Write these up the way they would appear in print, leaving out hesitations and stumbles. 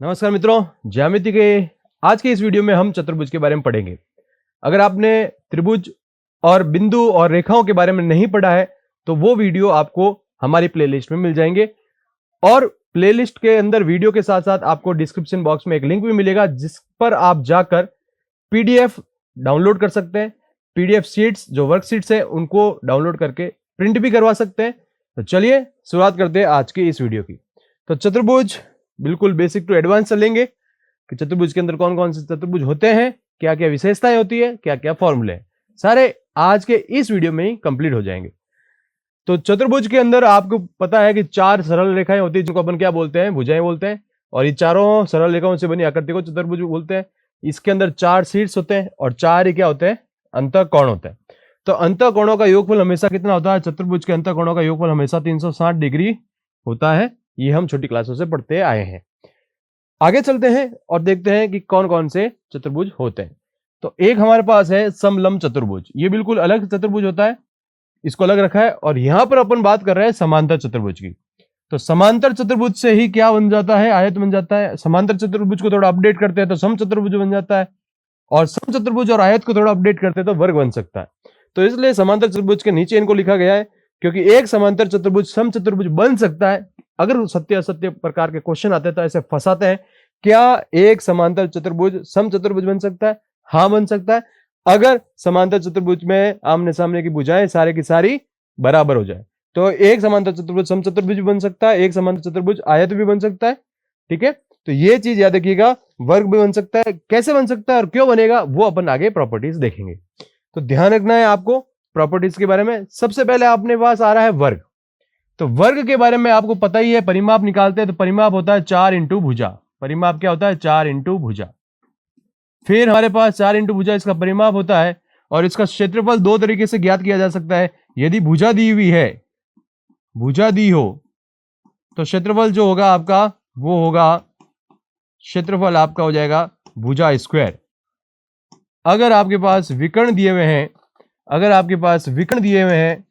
नमस्कार मित्रों, ज्यामिति के आज के इस वीडियो में हम चतुर्भुज के बारे में पढ़ेंगे। अगर आपने त्रिभुज और बिंदु और रेखाओं के बारे में नहीं पढ़ा है तो वो वीडियो आपको हमारी प्लेलिस्ट में मिल जाएंगे और प्लेलिस्ट के अंदर वीडियो के साथ साथ आपको डिस्क्रिप्शन बॉक्स में एक लिंक भी मिलेगा जिस पर आप जाकर पीडीएफ डाउनलोड कर सकते हैं। पीडीएफ शीट्स जो वर्कशीट्स हैं उनको डाउनलोड करके प्रिंट भी करवा सकते हैं। तो चलिए शुरुआत करते हैं आज की इस वीडियो की। तो चतुर्भुज बिल्कुल बेसिक टू एडवांस चलेंगे कि चतुर्भुज के अंदर कौन कौन से चतुर्भुज होते हैं, क्या क्या विशेषताएं होती है, क्या क्या फॉर्मूले हैं, सारे आज के इस वीडियो में ही कंप्लीट हो जाएंगे। तो चतुर्भुज के अंदर आपको पता है कि चार सरल रेखाएं होती है जिनको अपन क्या बोलते हैं, भुजाएं बोलते हैं। और ये चारों सरल रेखाओं से बनी आकृति को चतुर्भुज बोलते हैं। इसके अंदर चार शीर्ष होते हैं और चार ही क्या होते हैं, अंतःकोण होते हैं। तो अंतःकोणों का योगफल हमेशा कितना होता है, चतुर्भुज के अंतःकोणों का योगफल हमेशा 360 डिग्री होता है। ये हम छोटी क्लासों से पढ़ते आए हैं। आगे चलते हैं और देखते हैं कि कौन कौन से चतुर्भुज होते हैं। तो एक हमारे पास है समलंब चतुर्भुज। ये बिल्कुल अलग चतुर्भुज होता है, इसको अलग रखा है। और यहां पर अपन बात कर रहे हैं समांतर चतुर्भुज की। तो समांतर चतुर्भुज से ही क्या बन जाता है, आयत बन जाता है। समांतर चतुर्भुज को थोड़ा अपडेट करते हैं तो सम चतुर्भुज बन जाता है, और सम चतुर्भुज और आयत को थोड़ा अपडेट करते हैं तो वर्ग बन सकता है। तो इसलिए समांतर चतुर्भुज के नीचे इनको लिखा गया है, क्योंकि एक समांतर चतुर्भुज सम चतुर्भुज बन सकता है। अगर सत्य असत्य प्रकार के क्वेश्चन आते हैं तो ऐसे फंसाते हैं, क्या एक समांतर चतुर्भुज सम चतुर्भुज बन सकता है? हाँ, बन सकता है। अगर समांतर चतुर्भुज में आमने सामने की भुजाएं सारे की सारी बराबर हो जाए तो एक समांतर चतुर्भुज सम चतुर्भुज भी बन सकता है, एक समांतर चतुर्भुज आयत भी बन सकता है। ठीक है, तो ये चीज याद रखिएगा। वर्ग भी बन सकता है, कैसे बन सकता है और क्यों बनेगा वो अपन आगे प्रॉपर्टीज देखेंगे। तो ध्यान रखना है आपको प्रॉपर्टीज के बारे में। सबसे पहले अपने पास आ रहा है वर्ग। तो वर्ग के बारे में आपको पता ही है, परिमाप निकालते हैं तो परिमाप होता है 4 इंटू भुजा। परिमाप क्या होता है, 4 इंटू भुजा। फिर हमारे पास 4 इंटू भुजा इसका परिमाप होता है, और इसका क्षेत्रफल दो तरीके से ज्ञात किया जा सकता है। यदि भुजा दी हुई है, भुजा दी हो, तो क्षेत्रफल जो होगा आपका वो होगा, क्षेत्रफल आपका हो जाएगा भुजा स्क्वायर। अगर आपके पास विकर्ण दिए हुए हैं, अगर आपके पास विकर्ण दिए हुए हैं,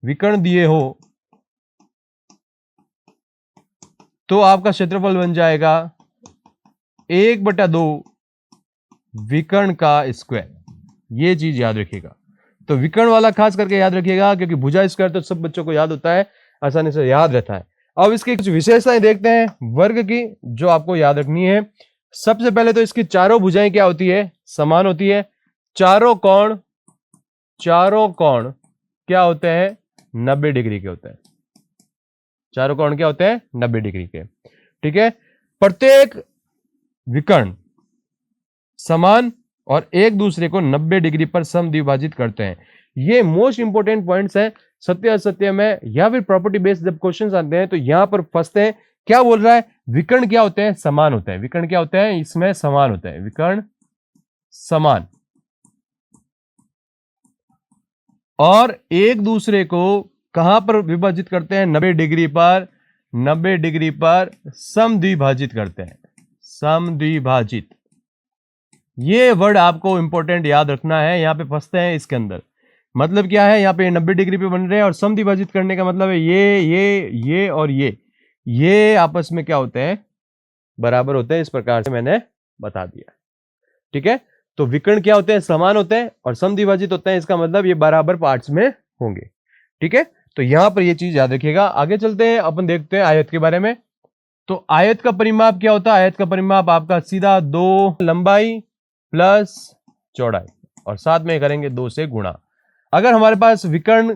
विकर्ण दिए हो, तो आपका क्षेत्रफल बन जाएगा 1/2 विकर्ण का स्क्वायर। ये चीज याद रखिएगा। तो विकर्ण वाला खास करके याद रखिएगा, क्योंकि भुजा स्क्वायर तो सब बच्चों को याद होता है, आसानी से याद रहता है। अब इसकी कुछ विशेषताएं देखते हैं वर्ग की जो आपको याद रखनी है। सबसे पहले तो इसकी चारों भुजाएं क्या होती है, समान होती है। चारों कोण क्या होते हैं, 90 डिग्री के होते हैं। चारों कोण क्या होते हैं, 90 डिग्री के। ठीक है, प्रत्येक विकर्ण समान और एक दूसरे को 90 डिग्री पर समद्विभाजित करते हैं। ये मोस्ट इंपोर्टेंट पॉइंट्स हैं सत्य असत्य में, या फिर प्रॉपर्टी बेस्ड जब क्वेश्चंस आते हैं तो यहां पर फंसते हैं। क्या बोल रहा है, विकर्ण क्या होते हैं, समान होते हैं। विकर्ण क्या होते हैं, इसमें समान होते हैं, विकर्ण समान, और एक दूसरे को कहां पर विभाजित करते हैं, 90 डिग्री पर, 90 डिग्री पर समद्विभाजित करते हैं, समद्विभाजित। ये वर्ड आपको इंपॉर्टेंट याद रखना है, यहां पे फंसते हैं इसके अंदर। मतलब क्या है, यहां पे 90 डिग्री पे बन रहे हैं और समद्विभाजित करने का मतलब है ये और ये आपस में क्या होते हैं, बराबर होते हैं। इस प्रकार से मैंने बता दिया। ठीक है, तो विकर्ण क्या होते हैं, समान होते हैं, और समद्विभाजित होते हैं, इसका मतलब ये बराबर पार्ट्स में होंगे। ठीक है, तो यहां पर ये चीज याद रखिएगा। आगे चलते हैं, अपन देखते हैं आयत के बारे में। तो आयत का परिमाप क्या होता है, आयत का परिमाप आपका सीधा 2 लंबाई प्लस चौड़ाई, और साथ में करेंगे 2 से गुणा। अगर हमारे पास विकर्ण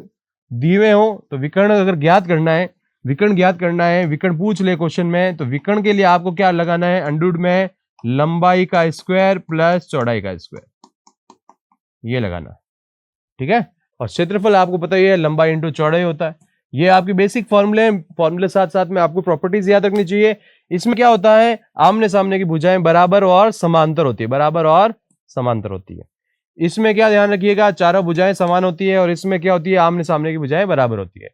दिए हुए हो तो विकर्ण अगर ज्ञात करना है, विकर्ण ज्ञात करना है, विकर्ण पूछ ले क्वेश्चन में, तो विकर्ण के लिए आपको क्या लगाना है, अंडर रूट में लंबाई का स्क्वायर प्लस चौड़ाई का स्क्वायर, ये लगाना। ठीक है, और क्षेत्रफल आपको पता ही है, लंबाई इंटू चौड़ाई होता है। ये आपकी बेसिक फॉर्मूले, फॉर्मूले साथ साथ में आपको प्रॉपर्टीज याद रखनी चाहिए। इसमें क्या होता है, आमने सामने की भुजाएं बराबर और समांतर होती है, बराबर और समांतर होती है। इसमें क्या ध्यान रखिएगा, चारों भुजाएं समान होती है, और इसमें क्या होती है, आमने सामने की भुजाएं बराबर होती है।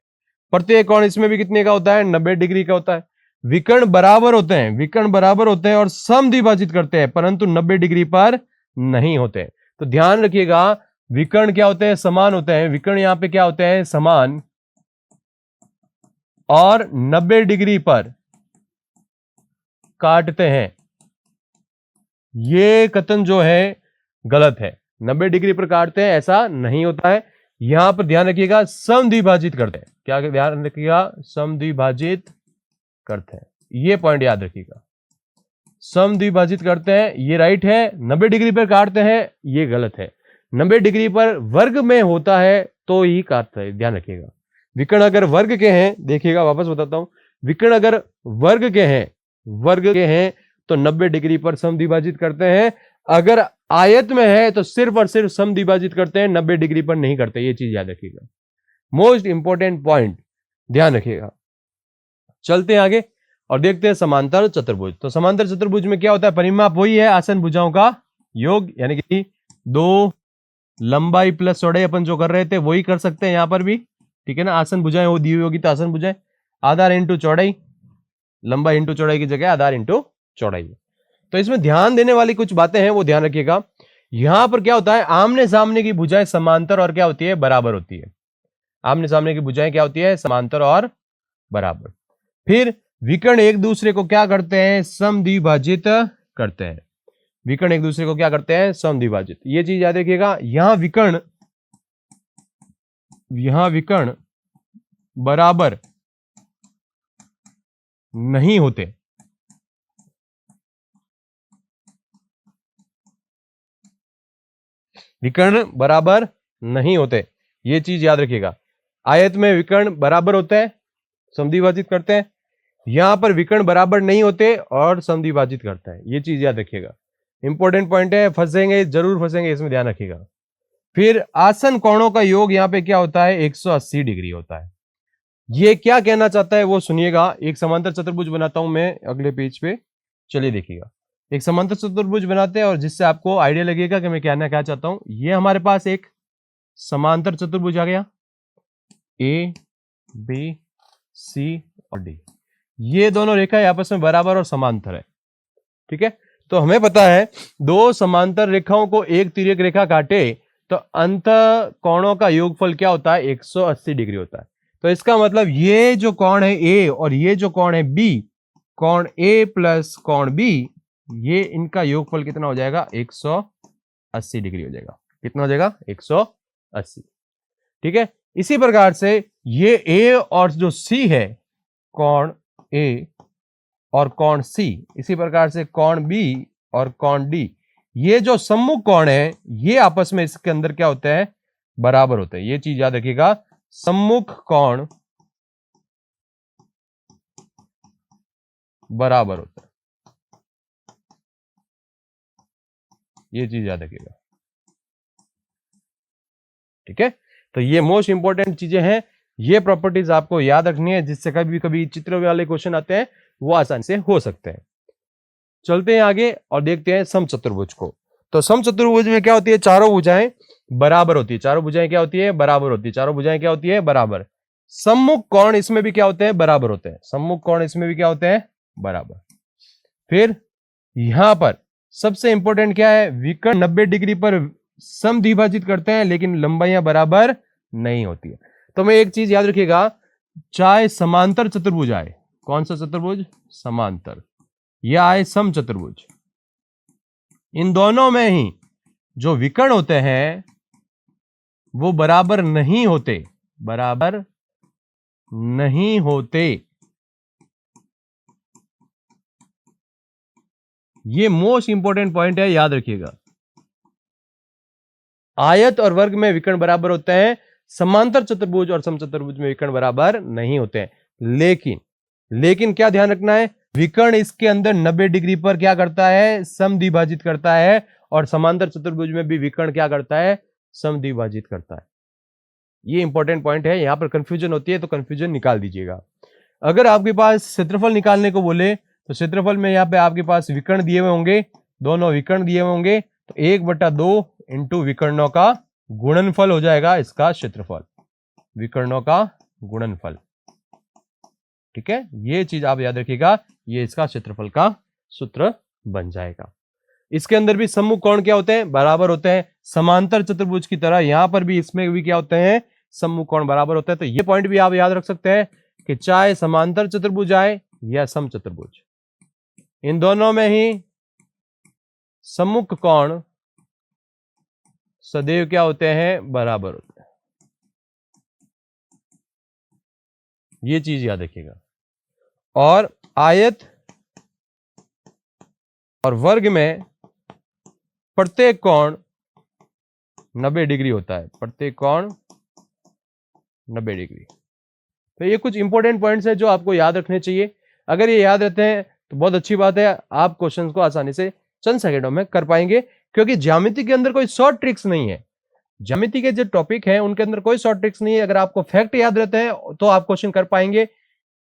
प्रत्येक कोण इसमें भी कितने का होता है, 90 डिग्री का होता है। विकर्ण बराबर होते हैं, विकर्ण बराबर होते हैं और समद्विभाजित करते हैं, परंतु 90 डिग्री पर नहीं होते। तो ध्यान रखिएगा, विकर्ण क्या होते हैं, समान होते हैं। विकर्ण यहां पे क्या होते हैं, समान, और 90 डिग्री पर काटते हैं, ये कथन जो है गलत है। 90 डिग्री पर काटते हैं ऐसा नहीं होता है। यहां पर ध्यान रखिएगा समद्विभाजित करते हैं। क्या ध्यान रखिएगा? समद्विभाजित करते हैं, ये पॉइंट याद रखिएगा। समद्विभाजित करते हैं ये राइट है, 90 डिग्री पर काटते हैं ये गलत है। 90 डिग्री पर वर्ग में होता है तो ही काटता है, ध्यान रखिएगा। विकर्ण अगर वर्ग के हैं, देखिएगा वापस बताता हूं, विकर्ण अगर वर्ग के हैं तो 90 डिग्री पर समद्विभाजित करते हैं। अगर आयत में है तो सिर्फ और सिर्फ समद्विभाजित करते हैं, 90 डिग्री पर नहीं करते, ये चीज याद रखिएगा। मोस्ट इंपॉर्टेंट पॉइंट ध्यान रखिएगा। चलते हैं आगे और देखते हैं समांतर चतुर्भुज। तो समांतर चतुर्भुज में क्या होता है? परिमाप वही है आसन भुजाओं का योग, यानी कि 2 लंबाई प्लस चौड़ाई अपन जो कर रहे थे वही कर सकते हैं यहां पर भी, ठीक है ना। आसन भुजाएं वो दी हुई होगी तो आसन भुजाएं, आधार इंटू चौड़ाई, लंबाई इंटू चौड़ाई की जगह आधार इंटू चौड़ाई। तो इसमें ध्यान देने वाली कुछ बातें हैं वो ध्यान रखिएगा। यहां पर क्या होता है? आमने सामने की भुजाएं समांतर और क्या होती है? बराबर होती है। आमने सामने की भुजाएं क्या होती है? समांतर और बराबर। फिर विकर्ण एक दूसरे को क्या करते हैं? समद्विभाजित करते हैं। विकर्ण एक दूसरे को क्या करते हैं? समद्विभाजित। ये चीज याद रखिएगा। यहां विकर्ण बराबर नहीं होते, विकर्ण बराबर नहीं होते, ये चीज याद रखिएगा। आयत में विकर्ण बराबर होते हैं, समद्विभाजित करते हैं। यहां पर विकर्ण बराबर नहीं होते और समद्विभाजित करता है, ये चीज याद रखिएगा। इंपॉर्टेंट पॉइंट है, फंसेंगे जरूर फंसेंगे, इसमें ध्यान रखिएगा। फिर आसन कोणों का योग यहां पे क्या होता है? 180 डिग्री होता है। ये क्या कहना चाहता है वो सुनिएगा। एक समांतर चतुर्भुज बनाता हूं मैं अगले पेज पे, चलिए देखिएगा। एक समांतर चतुर्भुज बनाते हैं और जिससे आपको आइडिया लगेगा कि मैं कहना क्या चाहता हूं। ये हमारे पास एक समांतर चतुर्भुज आ गया, ए बी सी और डी। ये दोनों रेखाएं आपस में बराबर और समांतर है, ठीक है। तो हमें पता है दो समांतर रेखाओं को एक तिर्यक रेखा काटे तो अंत कोणों का योगफल क्या होता है? 180 डिग्री होता है। तो इसका मतलब ये जो कोण है ए और ये जो कोण है बी, कोण ए प्लस कोण बी, ये इनका योगफल कितना हो जाएगा? 180 डिग्री हो जाएगा। कितना हो जाएगा? 180, ठीक है। इसी प्रकार से ये ए और जो सी है, कोण ए और कोण सी, इसी प्रकार से कोण बी और कोण डी, ये जो सम्मुख कोण है ये आपस में इसके अंदर क्या होते हैं? बराबर होते हैं। ये चीज याद रखिएगा, सम्मुख कोण बराबर होता है, ये चीज याद रखिएगा, ठीक है। तो ये मोस्ट इंपॉर्टेंट चीजें हैं, ये प्रॉपर्टीज आपको याद रखनी है, जिससे कभी कभी चित्र वाले क्वेश्चन आते हैं वो आसानी से हो सकते हैं। चलते हैं आगे और देखते हैं समचतुर्भुज को। तो समचतुर्भुज में क्या होती है? चारों भुजाएं बराबर होती है। चारों भुजाएं क्या होती है? बराबर होती है। चारों भुजाएं क्या होती है? बराबर। सम्मुख कोण इसमें भी क्या होते हैं? बराबर होते हैं। सम्मुख कोण इसमें भी क्या होते हैं? बराबर। फिर यहां पर सबसे इंपॉर्टेंट क्या है? विकर्ण 90 डिग्री पर समद्विभाजित करते हैं लेकिन लंबाइयां बराबर नहीं होती है। तो मैं एक चीज याद रखिएगा, चाहे समांतर चतुर्भुज आए, कौन सा चतुर्भुज? समांतर, या आए समचतुर्भुज, इन दोनों में ही जो विकर्ण होते हैं वो बराबर नहीं होते, बराबर नहीं होते। ये मोस्ट इंपॉर्टेंट पॉइंट है, याद रखिएगा। आयत और वर्ग में विकर्ण बराबर होते हैं, समांतर चतुर्भुज और समचतुर्भुज में विकर्ण बराबर नहीं होते हैं। लेकिन क्या ध्यान रखना है? विकर्ण इसके अंदर 90 डिग्री पर क्या करता है? समद्विभाजित करता है, और समांतर चतुर्भुज में भी विकर्ण क्या करता है? समद्विभाजित करता है। ये इंपॉर्टेंट पॉइंट है, यहां पर कंफ्यूजन होती है तो कंफ्यूजन निकाल दीजिएगा। अगर आपके पास क्षेत्रफल निकालने को बोले तो क्षेत्रफल में यहां पे आपके पास विकर्ण दिए हुए होंगे, दोनों विकर्ण दिए हुए होंगे, तो 1/2 इंटू विकर्णों का गुणनफल हो जाएगा इसका क्षेत्रफल, विकर्णों का गुणनफल, ठीक है। ये चीज आप याद रखिएगा, ये इसका क्षेत्रफल का सूत्र बन जाएगा। इसके अंदर भी सम्मुख कोण क्या होते हैं? बराबर होते हैं। समांतर चतुर्भुज की तरह यहां पर भी इसमें भी क्या होते हैं? सम्मुख कोण बराबर होते हैं। तो ये पॉइंट भी आप याद रख सकते हैं कि चाहे समांतर चतुर्भुज आए या समचतुर्भुज, इन दोनों में ही सम्मुख कोण सदैव क्या होते हैं, बराबर होते हैं। ये चीज याद रखिएगा। और आयत और वर्ग में प्रत्येक कोण 90 डिग्री होता है, प्रत्येक कोण 90 डिग्री। तो ये कुछ इंपॉर्टेंट पॉइंट्स हैं जो आपको याद रखने चाहिए। अगर ये याद रहते हैं तो बहुत अच्छी बात है, आप क्वेश्चंस को आसानी से चंद सेकंडों में कर पाएंगे, क्योंकि ज्यामिति के अंदर कोई शॉर्ट ट्रिक्स नहीं है। ज्यामिति के जो टॉपिक है उनके अंदर कोई शॉर्ट ट्रिक्स नहीं है। अगर आपको फैक्ट याद रहते हैं तो आप क्वेश्चन कर पाएंगे,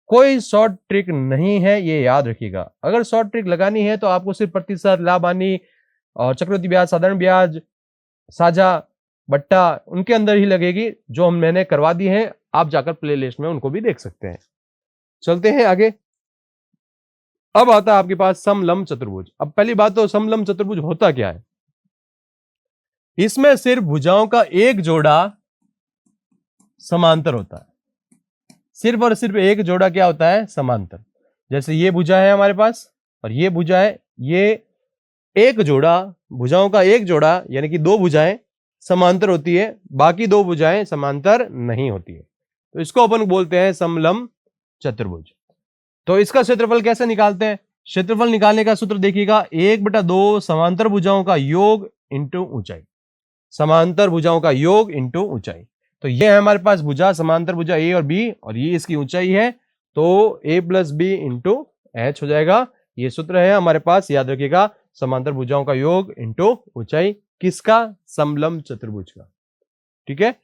कोई शॉर्ट ट्रिक नहीं है, ये याद रखिएगा। अगर शॉर्ट ट्रिक लगानी है तो आपको सिर्फ प्रतिशत, लाभ हानि और चक्रवृद्धि ब्याज, साधारण ब्याज, साझा, बट्टा, उनके अंदर ही लगेगी, जो मैंने करवा दी है। आप जाकर प्ले लिस्ट में उनको भी देख सकते हैं। चलते हैं आगे। अब आता है आपके पास समलंब चतुर्भुज। अब पहली बात तो समलंब चतुर्भुज होता क्या है। इसमें सिर्फ भुजाओं का एक जोड़ा समांतर होता है, सिर्फ और सिर्फ एक जोड़ा क्या होता है, समांतर। जैसे ये भुजा है हमारे पास और ये भुजा है, ये एक जोड़ा, भुजाओं का एक जोड़ा यानी कि दो भुजाएं समांतर होती है, बाकी दो भुजाएं समांतर नहीं होती है। तो इसको अपन बोलते हैं समलंब चतुर्भुज। तो इसका क्षेत्रफल कैसे निकालते हैं। क्षेत्रफल निकालने का सूत्र देखिएगा, 1/2 समांतर भुजाओं का योग इंटू ऊंचाई, समांतर भुजाओं का योग इंटू ऊंचाई। तो ये है हमारे पास भुजा, समांतर भुजा ए और बी, और ये इसकी ऊंचाई है, तो a + b इंटू h हो जाएगा। ये सूत्र है हमारे पास, याद रखिएगा, समांतर भुजाओं का योग इंटू ऊंचाई। किसका, समलंब चतुर्भुज का। ठीक है।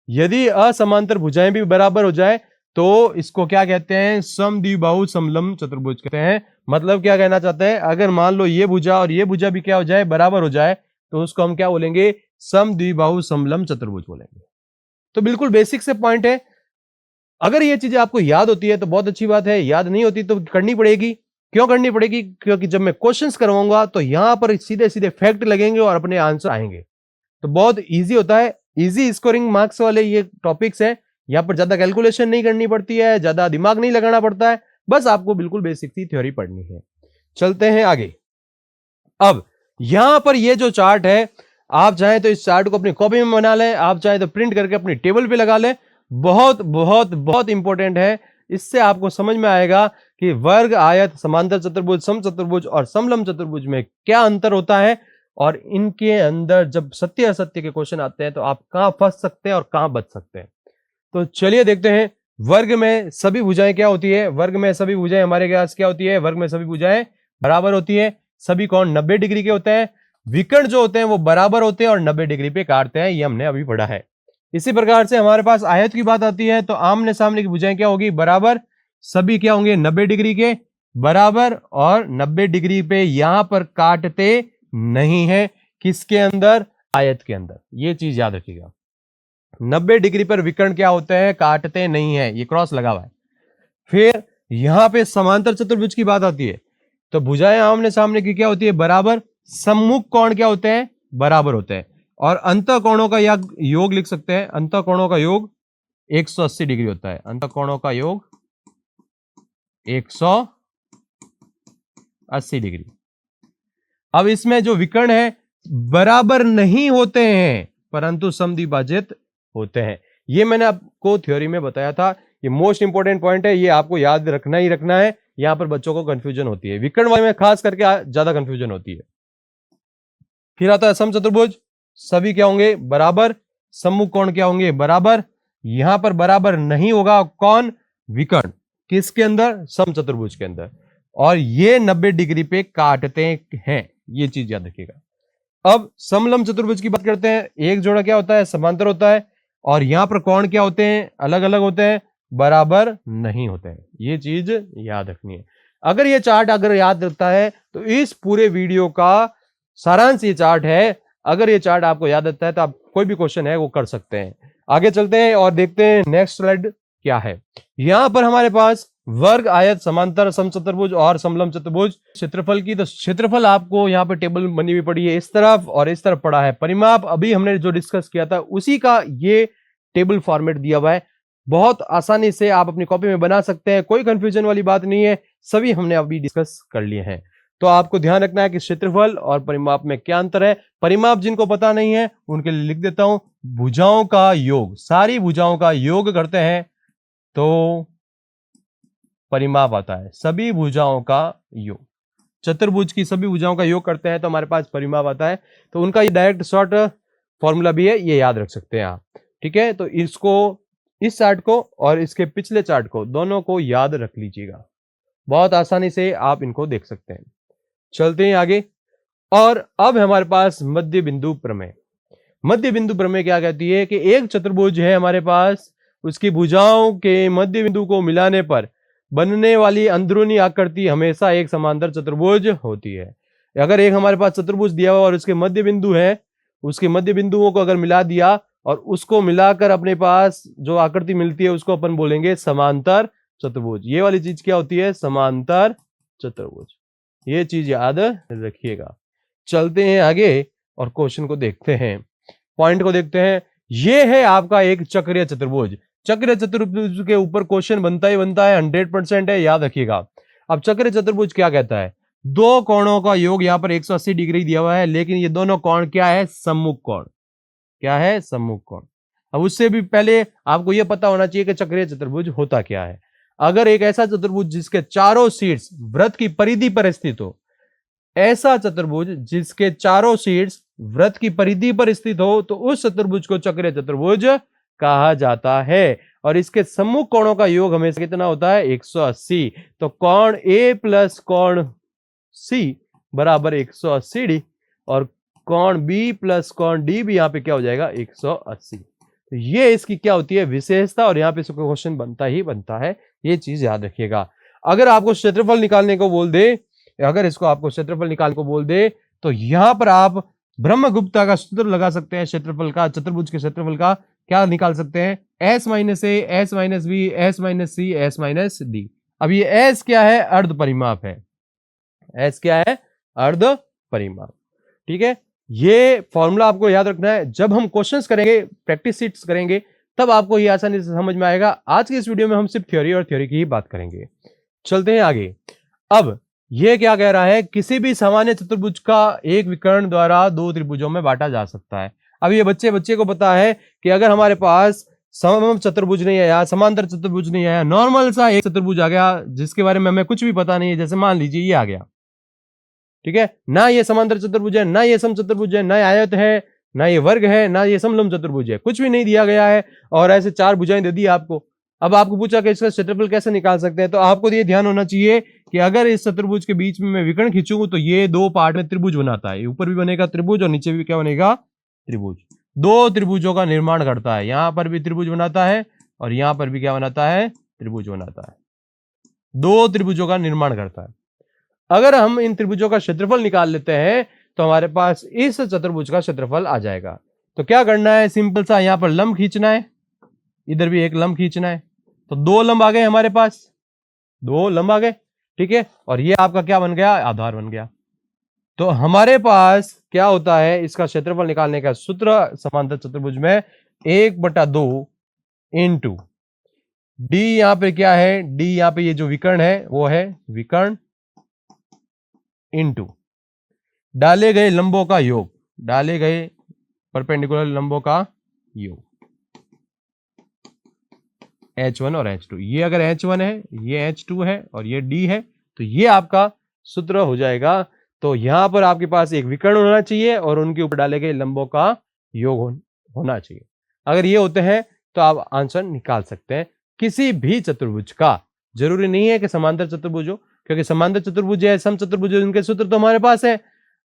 यदि असमांतर भुजाएं भी बराबर हो जाए तो इसको क्या कहते हैं, समद्विबाहु समलंब चतुर्भुज कहते हैं। मतलब क्या कहना चाहते हैं, अगर मान लो ये भुजा और ये भुजा भी क्या हो जाए, बराबर हो जाए, तो उसको हम क्या बोलेंगे, समद्विबाहु समलंब चतुर्भुज बोलेंगे। तो बिल्कुल बेसिक से पॉइंट है। अगर ये चीजें आपको याद होती है तो बहुत अच्छी बात है, याद नहीं होती तो करनी पड़ेगी। क्यों करनी पड़ेगी, क्योंकि जब मैं क्वेश्चंस करवाऊंगा तो यहां पर सीधे सीधे फैक्ट लगेंगे और अपने आंसर आएंगे। तो बहुत इजी होता है, इजी स्कोरिंग मार्क्स वाले ये टॉपिक्स हैं। यहां पर ज्यादा कैलकुलेशन नहीं करनी पड़ती है, ज्यादा दिमाग नहीं लगाना पड़ता है, बस आपको बिल्कुल बेसिक सी थ्योरी पढ़नी है। चलते हैं आगे। अब यहां पर ये जो चार्ट है, आप चाहें तो इस चार्ट को अपनी कॉपी में बना लें, आप चाहें तो प्रिंट करके अपनी टेबल पे लगा लें। बहुत बहुत बहुत इंपॉर्टेंट है। इससे आपको समझ में आएगा कि वर्ग, आयत, समांतर चतुर्भुज, समचतुर्भुज और समलंब चतुर्भुज में क्या अंतर होता है, और इनके अंदर जब सत्य असत्य के क्वेश्चन आते हैं तो आप कहां फंस सकते हैं और कहां बच सकते हैं। तो चलिए देखते हैं। वर्ग में सभी भुजाएं क्या होती है, वर्ग में सभी भुजाएं हमारे पास क्या होती है, वर्ग में सभी भुजाएं बराबर होती है, सभी कोण 90 डिग्री के होते हैं, विकर्ण जो होते हैं वो बराबर होते हैं और 90 डिग्री पे काटते हैं, ये हमने अभी पढ़ा है। इसी प्रकार से हमारे पास आयत की बात आती है, तो आमने सामने की भुजाएं क्या होगी, बराबर, सभी क्या होंगे 90 डिग्री के बराबर, और 90 डिग्री पे यहां पर काटते नहीं है। किसके अंदर, आयत के अंदर। ये चीज याद रखिएगा, 90 डिग्री पर विकर्ण क्या होते हैं, काटते नहीं है, ये क्रॉस लगा हुआ है। फिर यहां पे समांतर चतुर्भुज की बात आती है, तो भुजाएं आमने सामने की क्या होती है, बराबर, सम्मुख कोण क्या होते हैं, बराबर होते हैं, और अंतः कोणों का योग लिख सकते हैं, अंतः कोणों का योग 180 डिग्री होता है, अंतः कोणों का योग 180 डिग्री। अब इसमें जो विकर्ण है बराबर नहीं होते हैं परंतु समद्विभाजित होते हैं। ये मैंने आपको थ्योरी में बताया था, ये मोस्ट इंपॉर्टेंट पॉइंट है, ये आपको याद रखना ही रखना है। यहां पर बच्चों को कंफ्यूजन होती है, विकर्ण वाले में खास करके ज्यादा कंफ्यूजन होती है। फिर आता है समचतुर्भुज, सभी क्या होंगे, बराबर, सम्मुख कोण क्या होंगे, बराबर। यहां पर बराबर नहीं होगा कौन, विकर्ण। किसके अंदर, समचतुर्भुज के अंदर, और ये 90 डिग्री पे काटते हैं, ये चीज याद रखिएगा। अब समलंब चतुर्भुज की बात करते हैं, एक जोड़ा क्या होता है, समांतर होता है, और यहां पर कोण क्या होते हैं, अलग अलग होते हैं, बराबर नहीं होते हैं। ये चीज याद रखनी है। अगर ये चार्ट अगर याद रखता है तो इस पूरे वीडियो का सारांश ये चार्ट है। अगर ये चार्ट आपको याद रहता है तो आप कोई भी क्वेश्चन है वो कर सकते हैं। आगे चलते हैं और देखते हैं नेक्स्ट स्लाइड क्या है। यहां पर हमारे पास वर्ग, आयत, समांतर, समचतुर्भुज और समलंब चतुर्भुज। क्षेत्रफल की, तो क्षेत्रफल आपको यहाँ पे टेबल बनी हुई पड़ी है, इस तरफ और इस तरफ पड़ा है। परिमाप अभी हमने जो डिस्कस किया था उसी का ये टेबल फॉर्मेट दिया हुआ है। बहुत आसानी से आप अपनी कॉपी में बना सकते हैं, कोई कंफ्यूजन वाली बात नहीं है, सभी हमने अभी डिस्कस कर लिए हैं। तो आपको ध्यान रखना है कि क्षेत्रफल और परिमाप में क्या अंतर है। परिमाप जिनको पता नहीं है उनके लिए लिख देता हूं, भुजाओं का योग, सारी भुजाओं का योग करते हैं तो परिमाप आता है, सभी भुजाओं का योग। चतुर्भुज की सभी भुजाओं का योग करते हैं तो हमारे पास परिमाप आता है। तो उनका ये डायरेक्ट शॉर्ट फॉर्मूला भी है, ये याद रख सकते हैं आप। ठीक है, तो इसको, इस चार्ट को और इसके पिछले चार्ट को, दोनों को याद रख लीजिएगा, बहुत आसानी से आप इनको देख सकते हैं। चलते हैं आगे। और अब हमारे पास मध्य बिंदु प्रमेय। मध्य बिंदु प्रमेय क्या कहती है कि एक चतुर्भुज है हमारे पास, उसकी भुजाओं के मध्य बिंदु को मिलाने पर बनने वाली अंदरूनी आकृति हमेशा एक समांतर चतुर्भुज होती है। अगर एक हमारे पास चतुर्भुज दिया हुआ और उसके मध्य बिंदु है, उसके मध्य बिंदुओं को अगर मिला दिया और उसको मिलाकर अपने पास जो आकृति मिलती है उसको अपन बोलेंगे समांतर चतुर्भुज। ये वाली चीज क्या होती है? समांतर चतुर्भुज। ये चीज याद रखिएगा। चलते हैं आगे और क्वेश्चन को देखते हैं, पॉइंट को देखते हैं। ये है आपका एक चक्रीय चतुर्भुज। चक्रीय चतुर्भुज के ऊपर क्वेश्चन बनता ही बनता है, 100% है, याद रखिएगा। अब चक्रीय चतुर्भुज क्या कहता है? दो कोणों का योग, यहां पर 180 डिग्री दिया हुआ है, लेकिन ये दोनों कोण क्या है? सम्मुख कोण। क्या है? सम्मुख कोण। अब उससे भी पहले आपको यह पता होना चाहिए कि चक्रीय चतुर्भुज होता क्या है। अगर एक ऐसा चतुर्भुज जिसके चारों शीर्ष वृत्त की परिधि पर स्थित हो, ऐसा चतुर्भुज जिसके चारों शीर्ष वृत्त की परिधि पर स्थित हो, तो उस चतुर्भुज को चक्रीय चतुर्भुज कहा जाता है। और इसके सम्मुख कोणों का योग हमेशा कितना होता है? 180। तो कोण ए प्लस कोण सी बराबर 180 और कोण बी प्लस कोण डी भी यहां पे क्या हो जाएगा? 180। तो ये इसकी क्या होती है? विशेषता। और यहां पे इसको क्वेश्चन बनता ही बनता है, ये चीज याद रखिएगा। अगर आपको क्षेत्रफल निकालने को बोल दे, अगर इसको आपको क्षेत्रफल निकालने को बोल दे, तो यहां पर आप ब्रह्मगुप्ता का सूत्र लगा सकते हैं क्षेत्रफल का, चतुर्भुज के क्षेत्रफल का। क्या निकाल सकते हैं? S minus A, S minus B, S minus C, S minus D. अब ये एस क्या है? अर्ध परिमाप है। एस क्या है? अर्ध परिमाप। ठीक है, ये फॉर्मूला आपको याद रखना है। जब हम क्वेश्चंस करेंगे, प्रैक्टिस शीट्स करेंगे, तब आपको ये आसानी से समझ में आएगा। आज की इस वीडियो में हम सिर्फ थ्योरी और थ्योरी की ही बात करेंगे। चलते हैं आगे। अब ये क्या कह रहा है? किसी भी सामान्य चतुर्भुज का एक विकर्ण द्वारा दो त्रिभुजों में बांटा जा सकता है। अब ये बच्चे को पता है कि अगर हमारे पास समम चतुर्भुज नहीं आया, समांतर चतुर्भुज नहीं आया, नॉर्मल सा एक चतुर्भुज आ गया जिसके बारे में हमें कुछ भी पता नहीं है, जैसे मान लीजिए ये आ गया, ठीक है, ना ये समांतर चतुर्भुज है, ना ये सम चतुर्भुज है, ना आयत है, ना ये वर्ग है, ना ये समलंब चतुर्भुज है, कुछ भी नहीं दिया गया है और ऐसे चार भुजाएं दे दी आपको। अब आपको पूछा कि इसका क्षेत्रफल कैसे निकाल सकते हैं, तो आपको ये ध्यान होना चाहिए कि अगर इस चतुर्भुज के बीच में मैं विकर्ण खींचूं तो ये दो पार्ट में त्रिभुज बनाता है, ऊपर भी बनेगा त्रिभुज और नीचे भी क्या बनेगा? त्रिभुज। दो त्रिभुजों का निर्माण करता है, यहां पर भी त्रिभुज बनाता है और यहां पर भी क्या बनाता है? त्रिभुज बनाता है। दो त्रिभुजों का निर्माण करता है। अगर हम इन त्रिभुजों का क्षेत्रफल निकाल लेते हैं तो हमारे पास इस चतुर्भुज का क्षेत्रफल आ जाएगा। तो क्या करना है? सिंपल सा, यहां पर लंब खींचना है, इधर भी एक लंब खींचना है, तो दो लंब आ गए हमारे पास, दो लंब आ गए। ठीक है, और ये आपका क्या बन गया? आधार बन गया। तो हमारे पास क्या होता है? इसका क्षेत्रफल निकालने का सूत्र समांतर चतुर्भुज में 1/2 इंटू डी, यहां पे क्या है? डी यहां पे ये जो विकर्ण है वो है विकर्ण, इंटू डाले गए लंबों का योग, डाले गए परपेंडिकुलर लंबों का योग, H1 और H2। ये अगर H1 है, ये H2 है और ये D है, तो ये आपका सूत्र हो जाएगा। तो यहां पर आपके पास एक विकर्ण होना चाहिए और उनके ऊपर डाले गए लंबों का योग होना चाहिए। अगर ये होते हैं तो आप आंसर निकाल सकते हैं किसी भी चतुर्भुज का। जरूरी नहीं है कि समांतर चतुर्भुज हो, क्योंकि समांतर चतुर्भुज है, सम चतुर्भुज है, उनके सूत्र तो हमारे पास है।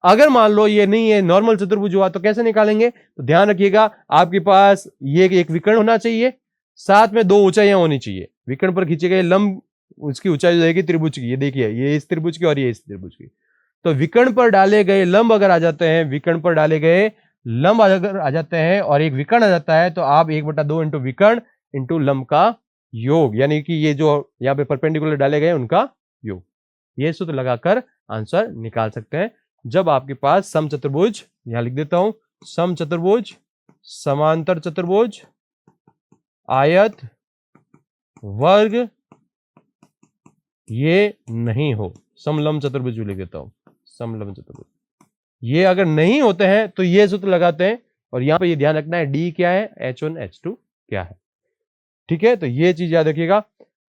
अगर मान लो ये नहीं है, नॉर्मल चतुर्भुज हुआ, तो कैसे निकालेंगे? तो ध्यान रखिएगा, आपके पास ये एक विकर्ण होना चाहिए, साथ में दो ऊंचाइयां होनी चाहिए। विकर्ण पर खींचे गए लंब, उसकी ऊंचाई जाएगी त्रिभुज की। ये देखिए, ये इस त्रिभुज की और ये इस त्रिभुज की। तो विकर्ण पर डाले गए लंब अगर आ जाते हैं, विकर्ण पर डाले गए लंब अगर आ जाते हैं और एक विकर्ण आ जाता है, तो आप 1/2 इंटू विकर्ण इंटू लंब का योग, यानी कि ये जो यहाँ पे परपेंडिकुलर डाले गए उनका योग, ये सूत्र लगाकर आंसर निकाल सकते हैं। जब आपके पास सम चतुर्भुज, यहां लिख देता हूं, सम चतुर्भुज, समांतर चतुर्भुज, आयत, वर्ग ये नहीं हो, समलंब चतुर्भुज भी लिख देता हूं, समलंब चतुर्भुज। ये अगर नहीं होते हैं तो ये सूत्र लगाते हैं, और यहां पे ये ध्यान रखना है डी क्या है, H1 H2 क्या है। ठीक है, तो ये चीज याद रखिएगा।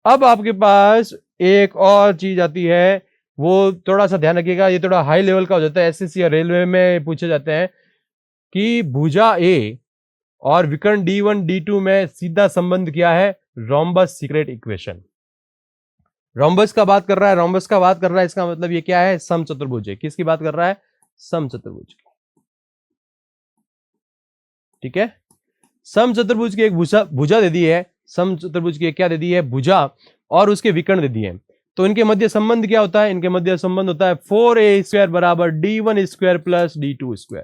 अब आपके पास एक और चीज आती है, वो थोड़ा सा ध्यान रखिएगा, ये थोड़ा हाई लेवल का हो जाता है, एसएससी या रेलवे में पूछे जाते हैं कि भुजा ए और विकर्ण D1 D2 में सीधा संबंध क्या है, रोम्बस सीक्रेट इक्वेशन। रोम्बस का बात कर रहा है, रोम्बस का बात कर रहा है, इसका मतलब ये क्या है, समचतुर्भुज है। किसकी बात कर रहा है, समचतुर्भुज की। ठीक है, समचतुर्भुज की एक भुजा दे दी है, समचतुर्भुज की एक क्या दे दी है, भुजा, और उसके विकर्ण दे दिए हैं। तो इनके मध्य संबंध क्या होता है, इनके मध्य संबंध होता है 4a² बराबर D1² प्लस D2²।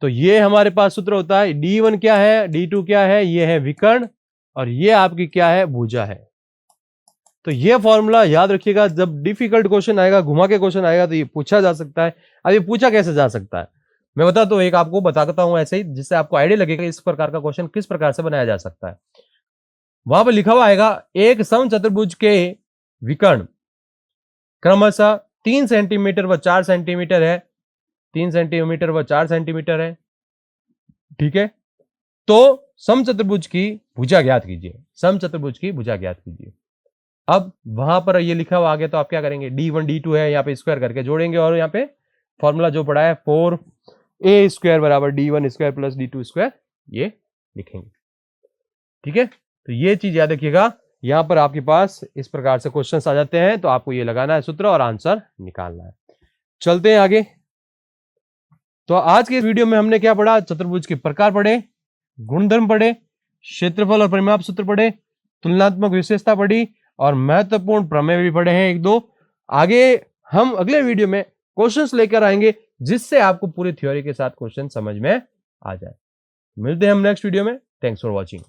तो ये हमारे पास सूत्र होता है, D1 क्या है, D2 क्या है, ये है विकर्ण, और ये आपकी क्या है, भुजा है। तो ये फॉर्मूला याद रखिएगा, जब डिफिकल्ट क्वेश्चन आएगा, घुमा के क्वेश्चन आएगा, तो ये पूछा जा सकता है। अब ये पूछा कैसे जा सकता है, मैं बता तो एक आपको बताता हूं ऐसे ही, जिससे आपको आइडिया लगेगा इस प्रकार का क्वेश्चन किस प्रकार से बनाया जा सकता है। वहां पर लिखा हुआ आएगा, एक समचतुर्भुज के विकर्ण क्रमशः 3 सेंटीमीटर व 4 सेंटीमीटर है, 3 सेंटीमीटर व 4 सेंटीमीटर है। ठीक है, तो समचतुर्भुज की भुजा ज्ञात कीजिए, समचतुर्भुज की भुजा ज्ञात कीजिए। अब वहां पर ये लिखा हुआ आ गया, तो आप क्या करेंगे, D1 D2 है, यहाँ पे स्क्वायर करके जोड़ेंगे, और यहाँ पे फॉर्मूला जो पड़ा है 4a² बराबर D1² प्लस D2², ये लिखेंगे। ठीक है, तो ये चीज याद रखिएगा। यहां पर आपके पास इस प्रकार से क्वेश्चंस आ जाते हैं, तो आपको ये लगाना है सूत्र और आंसर निकालना है। चलते हैं आगे। तो आज के वीडियो में हमने क्या पढ़ा, चतुर्भुज के प्रकार पढ़े, गुणधर्म पढ़े, क्षेत्रफल और परिमाप सूत्र पढ़े, तुलनात्मक विशेषता पढ़ी, और महत्वपूर्ण प्रमेय भी पढ़े हैं 1-2। आगे हम अगले वीडियो में क्वेश्चंस लेकर आएंगे, जिससे आपको पूरी थ्योरी के साथ क्वेश्चन समझ में आ जाए। मिलते हैं हम नेक्स्ट वीडियो में। Thanks for watching.